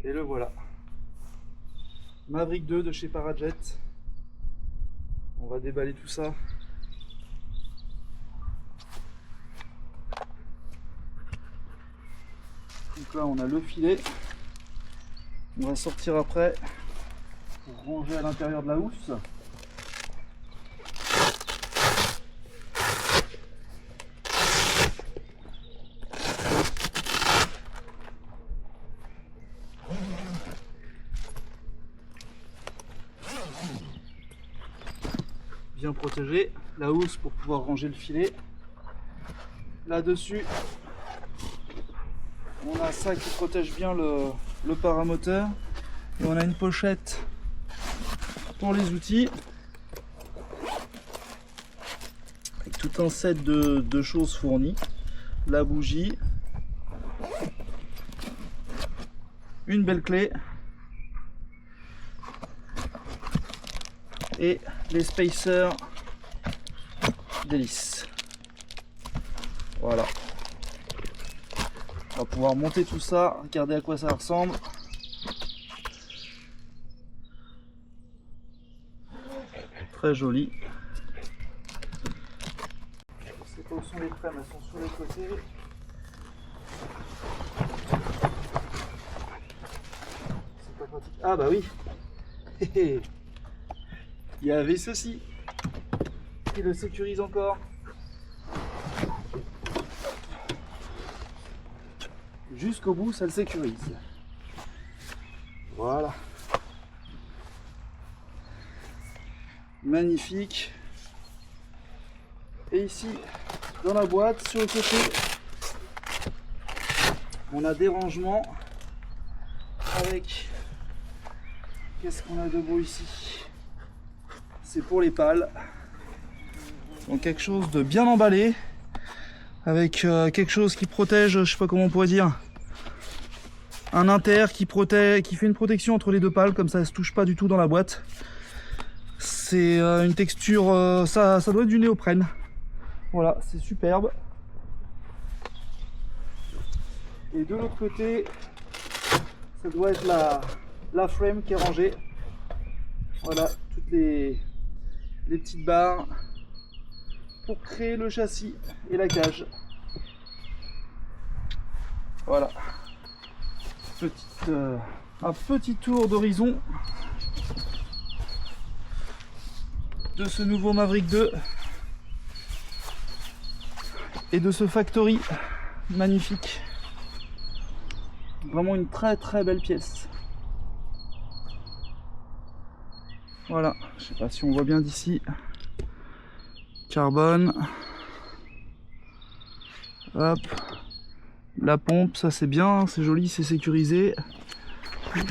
Et le voilà. Maverick 2 de chez Parajet. On va déballer tout ça. Donc là on a le filet. On va sortir après pour ranger à l'intérieur de la housse. Bien protégé, la housse pour pouvoir ranger le filet. Là-dessus, on a ça qui protège bien le paramoteur. Et on a une pochette pour les outils. Avec tout un set de choses fournies. La bougie. Une belle clé. Et les spacers d'hélice. Voilà. On va pouvoir monter tout ça, regarder à quoi ça ressemble. Très joli. Je sais pas où sont les frames, elles sont sur les côtés. C'est pas pratique. Ah bah oui. Il y avait ceci qui le sécurise encore. Jusqu'au bout, ça le sécurise. Voilà. Magnifique. Et ici, dans la boîte, sur le côté, on a des rangements avec... Qu'est-ce qu'on a de beau ici? C'est pour les pales. Donc quelque chose de bien emballé. Avec quelque chose qui protège, je sais pas comment on pourrait dire. Un inter qui protège, qui fait une protection entre les deux pales, comme ça elle se touche pas du tout dans la boîte. C'est une texture, ça doit être du néoprène. Voilà, c'est superbe. Et de l'autre côté, ça doit être la frame qui est rangée. Voilà, toutes les petites barres pour créer le châssis et la cage. Voilà. Un petit tour d'horizon de ce nouveau Maverick 2 et de ce Factory magnifique. Vraiment une très très belle pièce. Voilà, je sais pas si on voit bien d'ici. Carbone. Hop. La pompe, ça c'est bien, c'est joli, c'est sécurisé.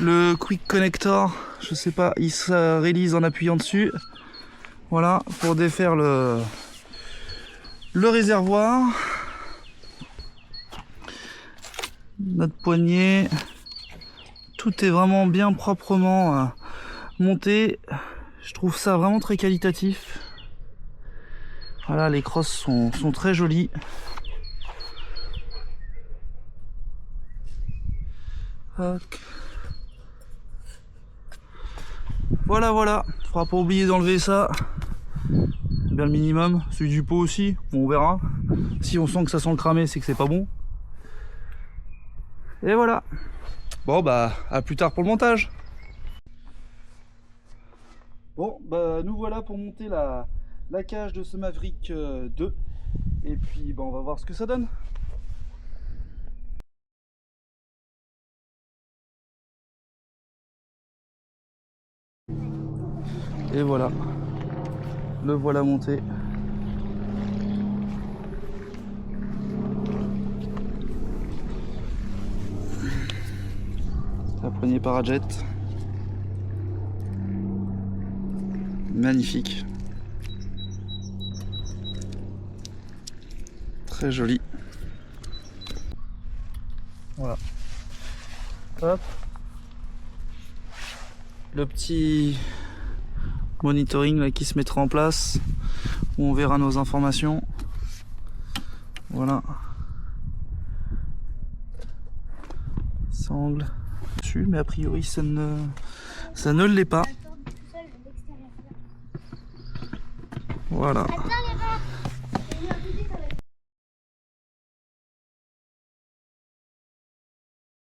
Le quick connector, je sais pas, il se release en appuyant dessus. Voilà, pour défaire le réservoir. Notre poignée. Tout est vraiment bien proprement monté. Je trouve ça vraiment très qualitatif. Voilà, les crosses sont très jolies. Okay. Voilà, faudra pas oublier d'enlever ça. Bien le minimum, celui du pot aussi, on verra. Si on sent que ça sent le cramer, c'est que c'est pas bon. Et voilà. Bon bah à plus tard pour le montage. Bon bah nous voilà pour monter la cage de ce Maverick 2. Et puis bah, on va voir ce que ça donne. Et voilà, le voilà monté. La poignée Parajet. Magnifique. Très joli. Voilà. Hop. Le petit monitoring là, qui se mettra en place, où on verra nos informations. Voilà. Sangle. dessus, mais a priori ça ne l'est pas. Voilà. Attends,